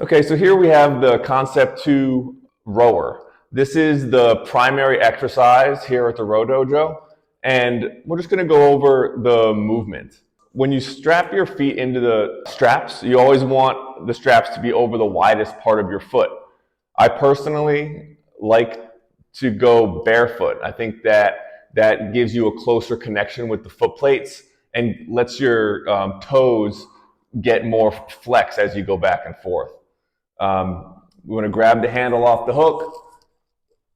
Okay, so here we have the Concept 2 rower. This is the primary exercise here at the Rowdojo, and we're just going to go over the movement. When you strap your feet into the straps, you always want the straps to be over the widest part of your foot. I personally like to go barefoot. I think that gives you a closer connection with the foot plates and lets your toes get more flex as you go back and forth. We want to grab the handle off the hook,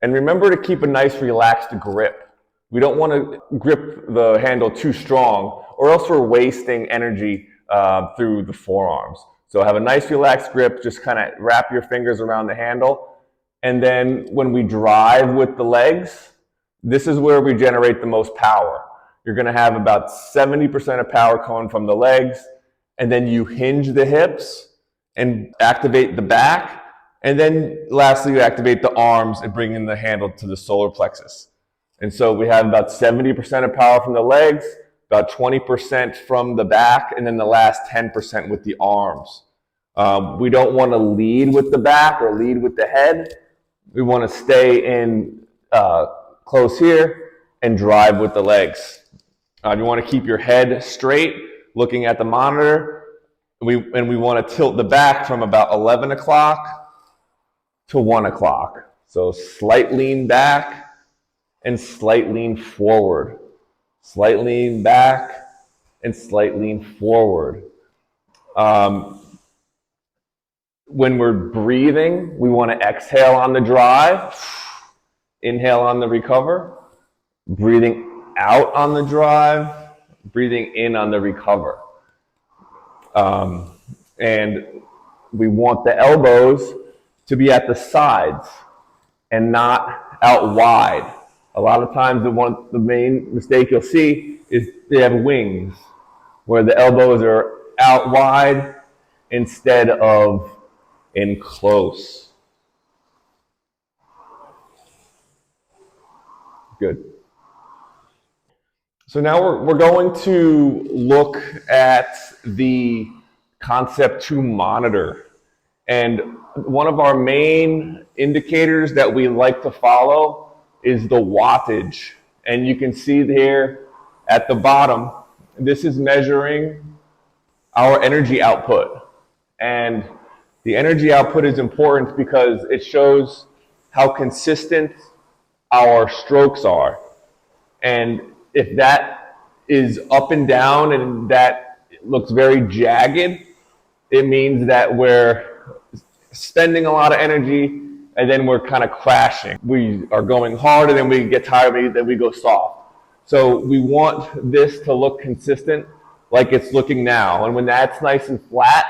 and remember to keep a nice relaxed grip. We don't want to grip the handle too strong, or else we're wasting energy through the forearms. So have a nice relaxed grip, just kind of wrap your fingers around the handle, and then when we drive with the legs, this is where we generate the most power. You're going to have about 70% of power coming from the legs, and then you hinge the hips and activate the back, and then lastly you activate the arms and bring in the handle to the solar plexus. And so we have about 70% of power from the legs, about 20% from the back, and then the last 10% with the arms. We don't want to lead with the back or lead with the head. We want to stay in close here and drive with the legs. You want to keep your head straight, looking at the monitor. We want to tilt the back from about 11 o'clock to 1 o'clock. So slight lean back and slight lean forward. Slight lean back and slight lean forward. When we're breathing, we want to exhale on the drive, inhale on the recover, breathing out on the drive, breathing in on the recover. And we want the elbows to be at the sides and not out wide. A lot of times the main mistake you'll see is they have wings where the elbows are out wide instead of in close. Good. So now we're going to look at the Concept 2 monitor. And one of our main indicators that we like to follow is the wattage. And you can see here at the bottom, this is measuring our energy output. And the energy output is important because it shows how consistent our strokes are. And if that is up and down and that looks very jagged, it means that we're spending a lot of energy and then we're kind of crashing. We are going hard and then we get tired and then we go soft. So we want this to look consistent like it's looking now. And when that's nice and flat,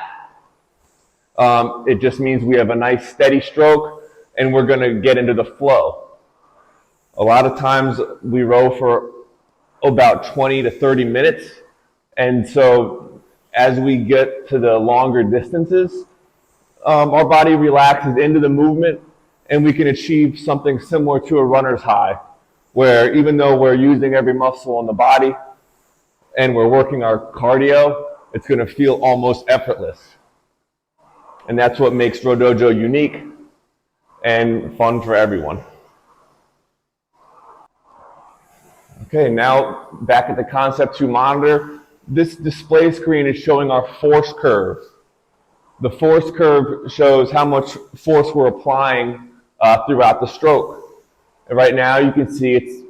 it just means we have a nice steady stroke and we're going to get into the flow. A lot of times we row for about 20 to 30 minutes. And so as we get to the longer distances, our body relaxes into the movement and we can achieve something similar to a runner's high, where even though we're using every muscle in the body and we're working our cardio, it's going to feel almost effortless. And that's what makes Rowdojo unique and fun for everyone. Okay, now back at the Concept 2 monitor, this display screen is showing our force curve. The force curve shows how much force we're applying throughout the stroke. And right now you can see it's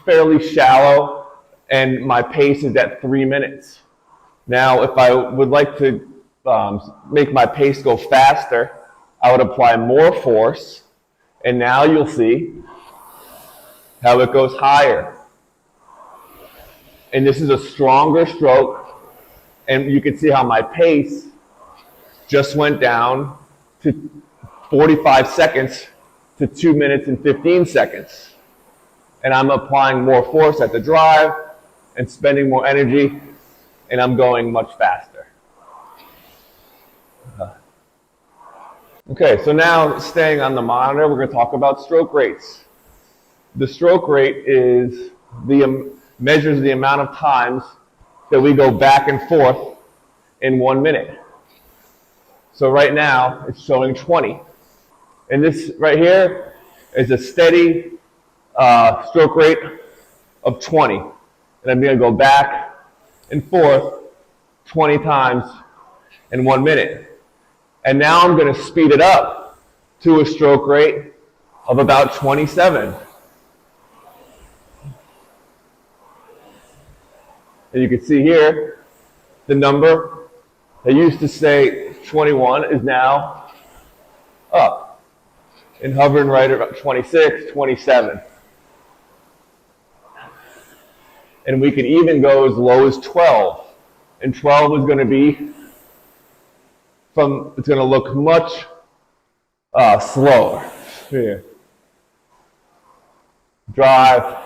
fairly shallow and my pace is at 3 minutes. Now if I would like to make my pace go faster, I would apply more force, and now you'll see how it goes higher. And this is a stronger stroke, and you can see how my pace just went down to 45 seconds to 2 minutes and 15 seconds. And I'm applying more force at the drive and spending more energy, and I'm going much faster. Okay, so now staying on the monitor, we're going to talk about stroke rates. The stroke rate is measures the amount of times that we go back and forth in 1 minute. So right now, it's showing 20. And this right here is a steady stroke rate of 20. And I'm going to go back and forth 20 times in 1 minute. And now I'm going to speed it up to a stroke rate of about 27. And you can see here, the number that used to say 21 is now up and hovering right about 26, 27. And we could even go as low as 12. And 12 is going to be it's going to look much slower. Here. Drive.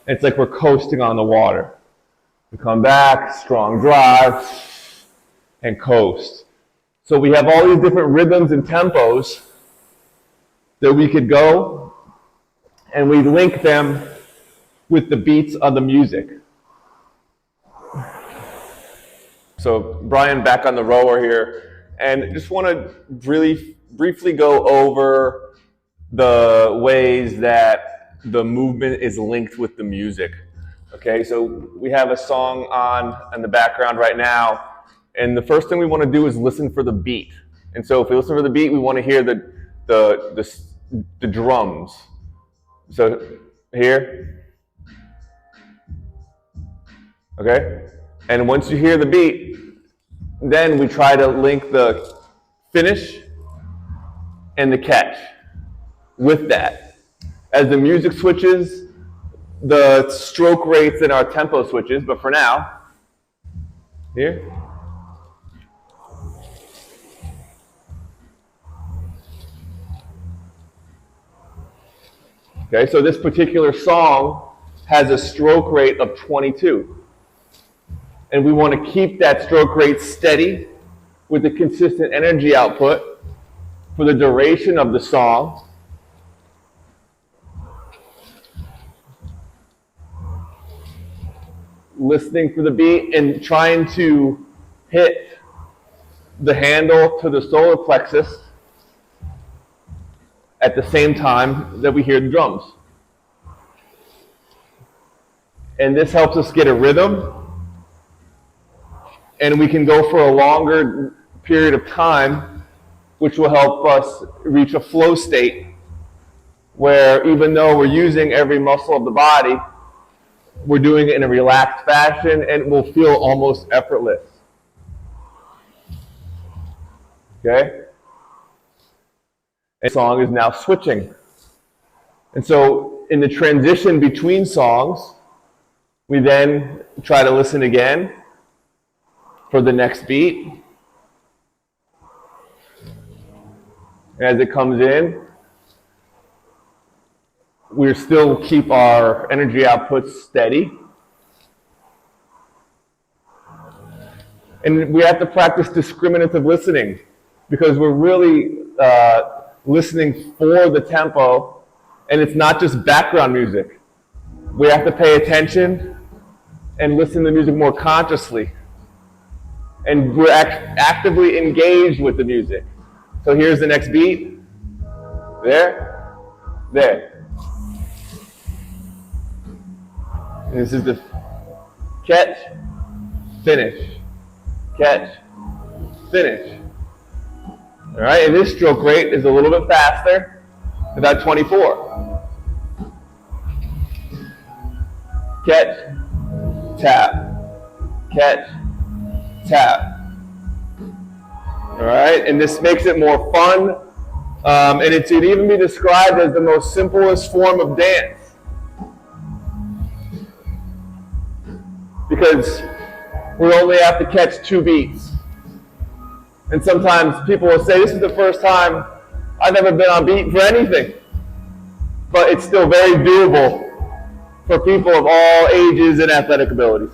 It's like we're coasting on the water. We come back, strong drive, and coast. So we have all these different rhythms and tempos that we could go, and we link them with the beats of the music. So Brian, back on the rower here, and just want to really briefly go over the ways that the movement is linked with the music. Okay, so we have a song on in the background right now, and the first thing we want to do is listen for the beat. And so if we listen for the beat, we want to hear the drums. So here, okay? And once you hear the beat, then we try to link the finish and the catch with that. As the music switches, the stroke rates and our tempo switches, but for now, here. Okay, so this particular song has a stroke rate of 22. And we want to keep that stroke rate steady with a consistent energy output for the duration of the song. Listening for the beat and trying to hit the handle to the solar plexus at the same time that we hear the drums. And this helps us get a rhythm, and we can go for a longer period of time, which will help us reach a flow state where even though we're using every muscle of the body, we're doing it in a relaxed fashion and it will feel almost effortless. Okay? And the song is now switching. And so in the transition between songs, we then try to listen again for the next beat. As it comes in, we still keep our energy output steady. And we have to practice discriminative listening because we're really listening for the tempo, and it's not just background music. We have to pay attention and listen to the music more consciously. And we're actively engaged with the music. So here's the next beat. There. There. And this is the catch, finish, catch, finish. All right, and this stroke rate is a little bit faster, about 24. Catch, tap, catch, tap. All right, and this makes it more fun, and it could even be described as the most simplest form of dance. Because we only have to catch 2 beats. And sometimes people will say, this is the first time I've ever been on beat for anything. But it's still very doable for people of all ages and athletic abilities.